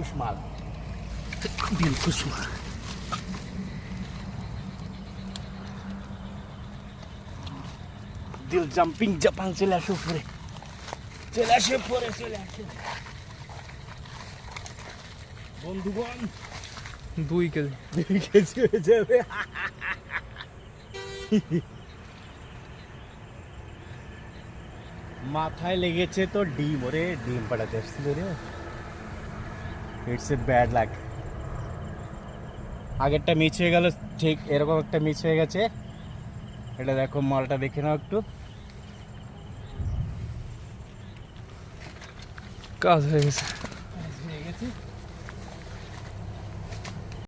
दिलखुश माल, दिलखुश माल। दिल jumping Japan চলে আসো পরে, চলে আসে পরে, চলে আসে বন্ধুগণ। 2 কেজি। 2 কেজি হয়ে যাবে। মাথায় লেগেছে তো ডিম, ওরে ডিম পাড়াতে আসছিল রে। It's a bad luck. আগেরটা মিস হয়ে গেল, ঠিক এরকম একটা মিস হয়ে গেছে। এটা দেখো, মালটা দেখে নাও একটু। কাজ হয়ে গেছে। হয়ে গেছে।